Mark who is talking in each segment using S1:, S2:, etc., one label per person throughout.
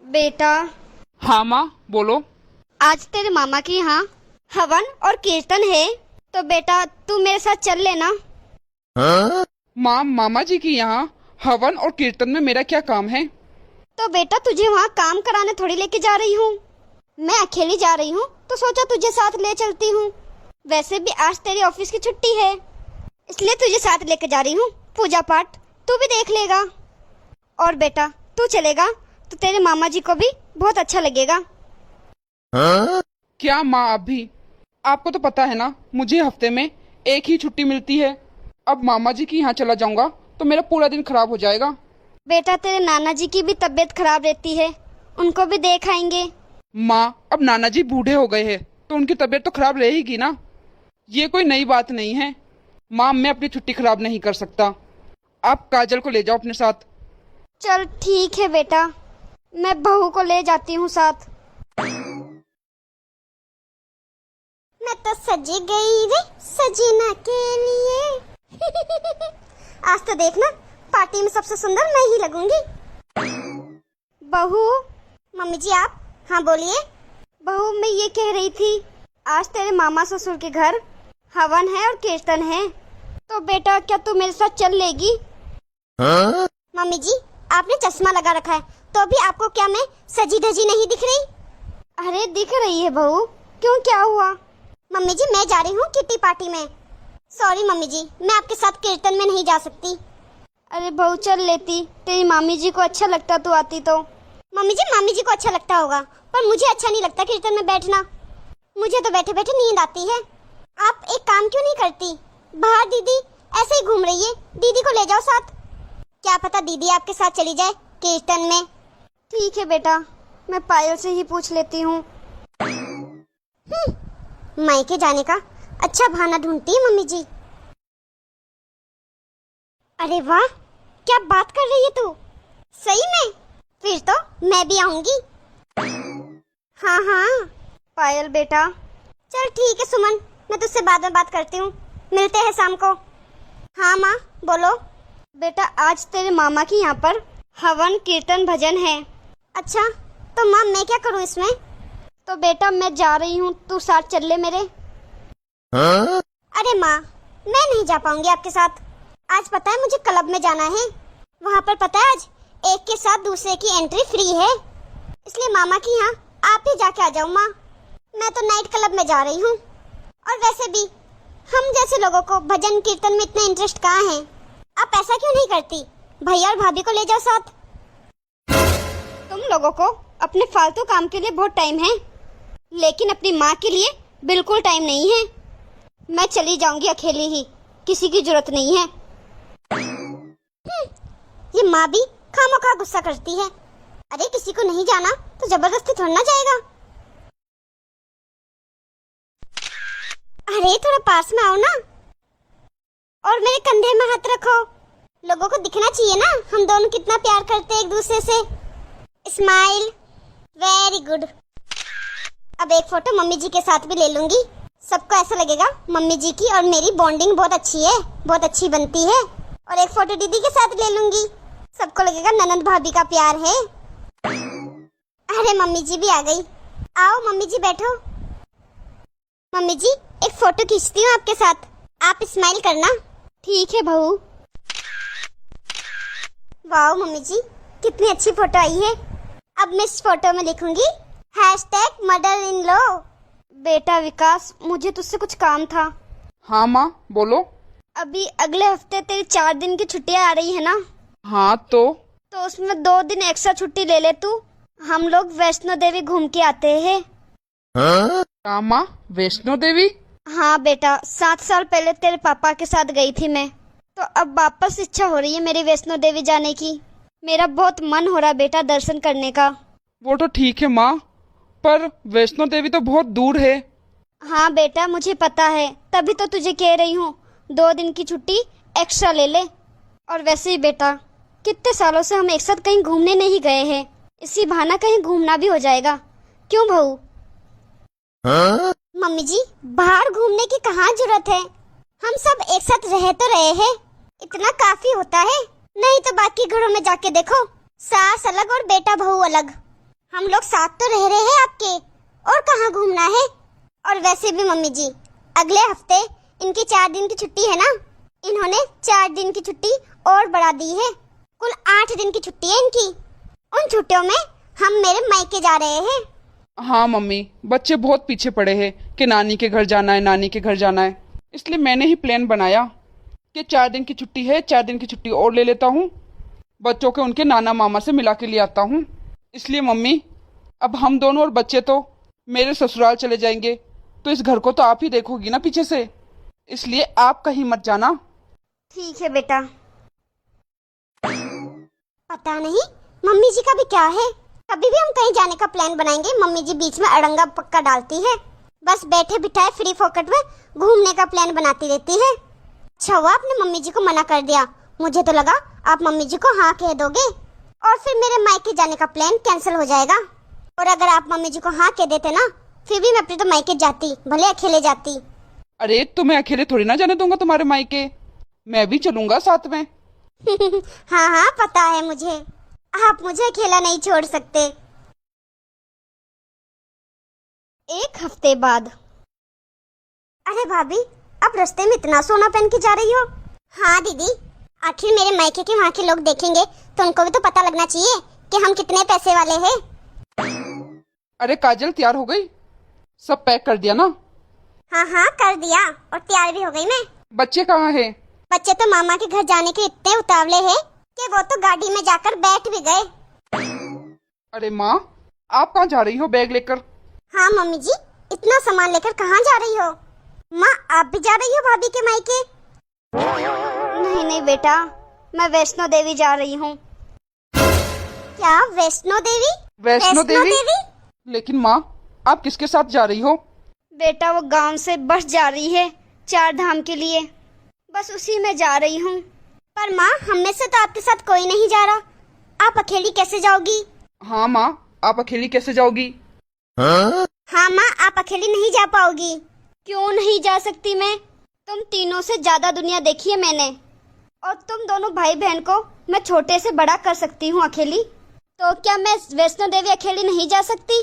S1: बेटा।
S2: हाँ माँ बोलो।
S1: आज तेरे मामा के यहाँ हवन और कीर्तन है, तो बेटा तू मेरे साथ चल लेना।
S2: माँ, मामा जी की यहाँ हवन और कीर्तन में मेरा क्या काम है?
S1: तो बेटा तुझे वहाँ काम कराने थोड़ी लेके जा रही हूँ, मैं अकेली जा रही हूँ, तो सोचा तुझे साथ ले चलती हूँ। वैसे भी आज तेरी ऑफिस की छुट्टी है, इसलिए तुझे साथ लेके जा रही हूँ। पूजा पाठ तू भी देख लेगा, और बेटा तू चलेगा तो तेरे मामा जी को भी बहुत अच्छा लगेगा।
S2: क्या माँ, आप भी? आपको तो पता है ना, मुझे हफ्ते में एक ही छुट्टी मिलती है। अब मामा जी की यहाँ चला जाऊंगा तो मेरा पूरा दिन खराब हो जाएगा।
S1: बेटा तेरे नाना जी की भी तबीयत खराब रहती है, उनको भी देख आएंगे।
S2: माँ, अब नाना जी बूढ़े हो गए हैं तो उनकी तबीयत तो खराब रहेगी ना, ये कोई नई बात नहीं है। माँ, मैं अपनी छुट्टी खराब नहीं कर सकता। आप काजल को ले जाओ अपने साथ।
S1: चल ठीक है बेटा, मैं बहू को ले जाती हूँ साथ। मैं तो सजी गई रे सजीना के लिए। आज तो देखना, पार्टी में सबसे सुंदर मैं ही लगूंगी। बहू। मम्मी जी आप? हाँ बोलिए। बहू मैं ये कह रही थी, आज तेरे मामा ससुर के घर हवन है और कीर्तन है, तो बेटा क्या तू मेरे साथ चल लेगी? मम्मी जी आपने चश्मा लगा रखा है, तो भी आपको क्या मैं सजी धजी नहीं दिख रही? अरे दिख रही है बहू, क्यों क्या हुआ? मम्मी जी मैं जा रही हूँ किट्टी पार्टी में। सॉरी मम्मी जी, मैं आपके साथ कीर्तन में नहीं जा सकती। अरे बहू चल लेती, तेरी मामी जी को अच्छा लगता तू आती तो। मम्मी जी मामी जी को अच्छा लगता होगा, पर मुझे अच्छा नहीं लगता कीर्तन में बैठना। मुझे तो बैठे बैठे नींद आती है। आप एक काम क्यों नहीं करती, बाहर दीदी ऐसे ही घूम रही है, दीदी को ले जाओ साथ। क्या पता दीदी आपके साथ चली जाए कीर्तन में। ठीक है बेटा, मैं पायल से ही पूछ लेती हूँ। मायके जाने का अच्छा बहाना ढूंढती है मम्मी जी। अरे वाह, क्या बात कर रही है तू? सही में? फिर तो मैं भी आऊंगी। हाँ हाँ पायल बेटा। चल ठीक है सुमन, मैं तुझसे बाद में बात करती हूँ, मिलते हैं शाम को। हाँ माँ बोलो। बेटा आज तेरे मामा की यहाँ पर हवन कीर्तन भजन है। अच्छा तो माँ मैं क्या करूँ इसमें? तो बेटा मैं जा रही हूँ, तू साथ चल ले मेरे। अरे माँ मैं नहीं जा पाऊंगी आपके साथ। आज पता है मुझे क्लब में जाना है, वहाँ पर पता है आज एक के साथ दूसरे की एंट्री फ्री है, इसलिए मामा की यहाँ आप ही जाके आ जाओ माँ। मैं तो नाइट क्लब में जा रही हूँ, और वैसे भी हम जैसे लोगों को भजन कीर्तन में इतना इंटरेस्ट कहाँ है। आप ऐसा क्यों नहीं करती, भैया और भाभी को ले जाओ साथ। तुम लोगों को अपने फालतू काम के लिए बहुत टाइम है, लेकिन अपनी माँ के लिए बिल्कुल टाइम नहीं है। मैं चली जाऊंगी अकेली ही, किसी की जरूरत नहीं है। ये माँ भी खामोखा गुस्सा करती है। अरे किसी को नहीं जाना तो जबरदस्ती थोड़ा ना जाएगा। अरे थोड़ा पास में आओ ना, और मेरे कंधे में हाथ रखो। लोगों को दिखना चाहिए ना हम दोनों कितना प्यार करते हैं एक दूसरे से। Smile, very good. अब एक फोटो मम्मी जी के साथ भी ले लूंगी, सबको ऐसा लगेगा मम्मी जी की और मेरी बॉन्डिंग बहुत अच्छी है, बहुत अच्छी बनती है। और एक फोटो दीदी के साथ ले लूंगी, सबको लगेगा ननंद भाभी का प्यार है। अरे मम्मी जी भी आ गई, आओ मम्मी जी बैठो। मम्मी जी एक फोटो खींचती हूँ आपके साथ, आप स्माइल करना। ठीक है बहू। वाह मम्मी जी कितनी अच्छी फोटो आई है। अब मैं इस फोटो में लिखूंगी #मदर-इन-लॉ। बेटा विकास मुझे तुझसे कुछ काम था।
S2: हाँ माँ बोलो।
S1: अभी अगले हफ्ते तेरी 4 दिन की छुट्टियां आ रही है ना?
S2: हाँ तो
S1: उसमें 2 दिन एक्स्ट्रा छुट्टी ले ले तू, हम लोग वैष्णो देवी घूम के आते हैं।
S2: क्या माँ, वैष्णो देवी?
S1: हाँ बेटा, 7 साल पहले तेरे पापा के साथ गई थी मैं, तो अब वापस इच्छा हो रही है मेरी वैष्णो देवी जाने की। मेरा बहुत मन हो रहा है बेटा दर्शन करने का।
S2: वो तो ठीक है माँ, पर वैष्णो देवी तो बहुत दूर है।
S1: हाँ बेटा मुझे पता है, तभी तो तुझे कह रही हूँ 2 दिन की छुट्टी एक्स्ट्रा ले ले। और वैसे ही बेटा कितने सालों से हम एक साथ कहीं घूमने नहीं गए हैं, इसी बहाना कहीं घूमना भी हो जाएगा। क्यों बहू? मम्मी जी बाहर घूमने की कहाँ जरूरत है, हम सब एक साथ रह तो रहे हैं, इतना काफी होता है। नहीं तो बाकी घरों में जाके देखो, सास अलग और बेटा बहू अलग। हम लोग साथ तो रह रहे हैं आपके, और कहाँ घूमना है। और वैसे भी मम्मी जी, अगले हफ्ते इनकी 4 दिन की छुट्टी है ना, इन्होंने 4 दिन की छुट्टी और बढ़ा दी है। कुल 8 दिन की छुट्टी है इनकी। उन छुट्टियों में हम मेरे मायके जा रहे हैं।
S2: हाँ मम्मी, बच्चे बहुत पीछे पड़े हैं कि नानी के घर जाना है, नानी के घर जाना है। इसलिए मैंने ही प्लान बनाया कि 4 दिन की छुट्टी है, 4 दिन की छुट्टी और ले लेता हूँ, बच्चों के उनके नाना मामा से मिला के ले आता हूँ। इसलिए मम्मी, अब हम दोनों और बच्चे तो मेरे ससुराल चले जाएंगे, तो इस घर को तो आप ही देखोगी ना पीछे से, इसलिए आप कहीं मत जाना।
S1: ठीक है बेटा। पता नहीं मम्मी जी का भी क्या है, कभी भी हम कहीं जाने का प्लान बनाएंगे, मम्मी जी बीच में अड़ंगा पक्का डालती है। बस बैठे बिठाए फ्री फोकट में घूमने का प्लान बनाती रहती है। अच्छा हुआ आपने मम्मी जी को मना कर दिया, मुझे तो लगा आप मम्मी जी को हाँ कह दोगे और फिर मेरे मायके जाने का प्लान कैंसिल हो जाएगा। और अगर आप मम्मी जी को हाँ कह देते ना, फिर भी मैं अपने तो मायके जाती, भले अकेले जाती।
S2: अरे तो मैं अकेले थोड़ी ना जाने दूंगा तुम्हारे मायके, मैं भी चलूंगा साथ में।
S1: हाँ हाँ पता है मुझे, आप मुझे अकेला नहीं छोड़ सकते। 1 हफ्ते बाद। अरे भाभी, अब रास्ते में इतना सोना पहन के जा रही हो? हाँ दीदी, आखिर मेरे मायके के वहाँ के लोग देखेंगे तो उनको भी तो पता लगना चाहिए कि हम कितने पैसे वाले हैं।
S2: अरे काजल, तैयार हो गई? सब पैक कर दिया ना?
S1: हाँ हाँ कर दिया, और तैयार भी हो गई मैं।
S2: बच्चे कहाँ हैं?
S1: बच्चे तो मामा के घर जाने के इतने उतावले हैं कि वो तो गाड़ी में जाकर बैठ भी गए।
S2: अरे माँ, आप कहाँ जा रही हो बैग लेकर?
S1: हाँ मम्मी जी, इतना सामान लेकर कहाँ जा रही हो? माँ, आप भी जा रही हो भाभी के मायके? नहीं नहीं बेटा, मैं वैष्णो देवी जा रही हूँ। क्या वैष्णो देवी?
S2: वैष्णो देवी? लेकिन माँ, आप किसके साथ जा रही हो?
S1: बेटा, वो गांव से बस जा रही है 4 धाम के लिए, बस उसी में जा रही हूँ। पर माँ, हम में से तो आपके साथ कोई नहीं जा रहा, आप अकेली कैसे जाओगी?
S2: हाँ माँ, आप अकेली कैसे जाओगी?
S1: हाँ माँ, आप अकेली नहीं जा पाओगी। क्यों नहीं जा सकती मैं? तुम तीनों से ज्यादा दुनिया देखी है मैंने, और तुम दोनों भाई बहन को मैं छोटे से बड़ा कर सकती हूँ अकेली। तो क्या मैं वैष्णो देवी अकेली नहीं जा सकती?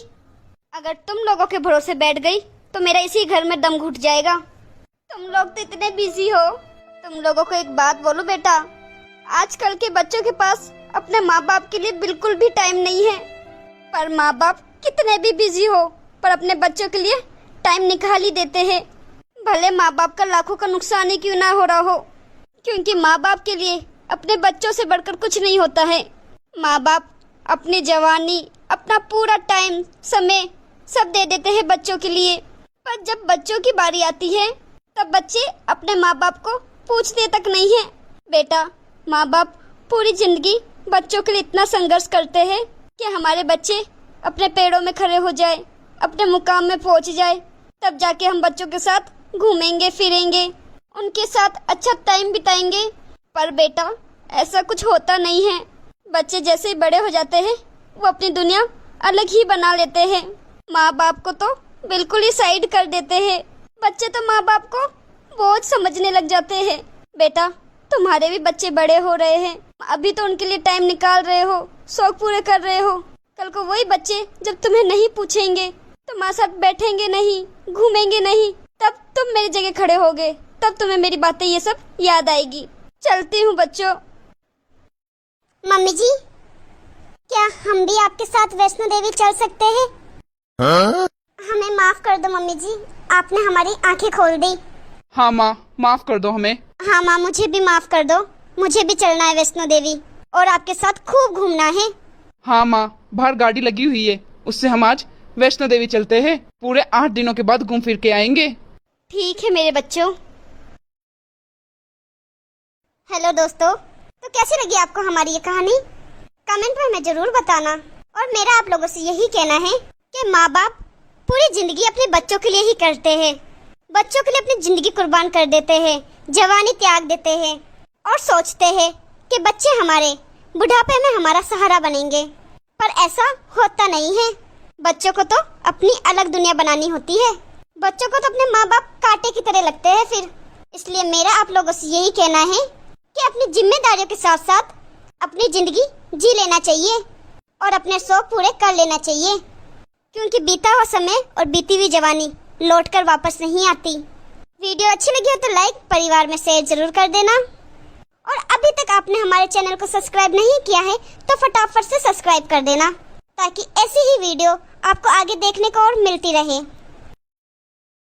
S1: अगर तुम लोगों के भरोसे बैठ गई तो मेरा इसी घर में दम घुट जाएगा। तुम लोग तो इतने बिजी हो। तुम लोगों को एक बात बोलूं बेटा, आजकल के बच्चों के पास अपने माँ बाप के लिए बिल्कुल भी टाइम नहीं है। पर माँ बाप कितने भी बिजी हो, पर अपने बच्चों के लिए टाइम निकाल ही देते हैं। भले माँ बाप का लाखों का नुकसान ही क्यों ना हो रहा हो, क्योंकि माँ बाप के लिए अपने बच्चों से बढ़कर कुछ नहीं होता है। माँ बाप अपनी जवानी, अपना पूरा टाइम, समय सब दे देते हैं बच्चों के लिए। पर जब बच्चों की बारी आती है तब बच्चे अपने माँ बाप को पूछते तक नहीं है। बेटा, माँ बाप पूरी जिंदगी बच्चों के लिए इतना संघर्ष करते हैं कि हमारे बच्चे अपने पैरों में खड़े हो जाए, अपने मुकाम में पहुँच जाए, तब जाके हम बच्चों के साथ घूमेंगे फिरेंगे, उनके साथ अच्छा टाइम बिताएंगे। पर बेटा, ऐसा कुछ होता नहीं है। बच्चे जैसे ही बड़े हो जाते हैं वो अपनी दुनिया अलग ही बना लेते हैं, माँ बाप को तो बिल्कुल ही साइड कर देते हैं। बच्चे तो माँ बाप को बोझ समझने लग जाते हैं। बेटा, तुम्हारे भी बच्चे बड़े हो रहे हैं, अभी तो उनके लिए टाइम निकाल रहे हो, शौक पूरे कर रहे हो। कल को वही बच्चे जब तुम्हें नहीं पूछेंगे, तुम्हारे साथ बैठेंगे नहीं, घूमेंगे नहीं, तब तुम मेरी जगह खड़े होगे, तब तुम्हें मेरी बातें ये सब याद आएगी। चलती हूँ बच्चों। मम्मी जी, क्या हम भी आपके साथ वैष्णो देवी चल सकते हैं? हमें माफ कर दो मम्मी जी, आपने हमारी आंखें खोल दी।
S2: हाँ माँ, माफ कर दो हमें।
S1: हाँ माँ, मुझे भी माफ कर दो, मुझे भी चलना है वैष्णो देवी और आपके साथ खूब घूमना है।
S2: हाँ माँ, बाहर गाड़ी लगी हुई है, उससे हम आज वैष्णो देवी चलते हैं। पूरे 8 दिनों के बाद घूम फिर के आएंगे।
S1: ठीक है मेरे बच्चों। हेलो दोस्तों, तो कैसी लगी आपको हमारी ये कहानी? कमेंट में हमें जरूर बताना। और मेरा आप लोगों से यही कहना है कि माँ बाप पूरी जिंदगी अपने बच्चों के लिए ही करते हैं, बच्चों के लिए अपनी जिंदगी कुर्बान कर देते हैं, जवानी त्याग देते हैं और सोचते हैं कि बच्चे हमारे बुढ़ापे में हमारा सहारा बनेंगे। पर ऐसा होता नहीं है। बच्चों को तो अपनी अलग दुनिया बनानी होती है। बच्चों को तो अपने माँ बाप कांटे की तरह लगते हैं फिर। इसलिए मेरा आप लोगों से यही कहना है कि अपनी जिम्मेदारियों के साथ साथ अपनी जिंदगी जी लेना चाहिए और अपने शौक पूरे कर लेना चाहिए, क्योंकि बीता हुआ समय और बीती हुई जवानी लौटकर वापस नहीं आती। वीडियो अच्छी लगी हो तो लाइक, परिवार में शेयर जरूर कर देना। और अभी तक आपने हमारे चैनल को सब्सक्राइब नहीं किया है तो फटाफट से सब्सक्राइब कर देना, ताकि ऐसी ही वीडियो आपको आगे देखने को और मिलती रहे।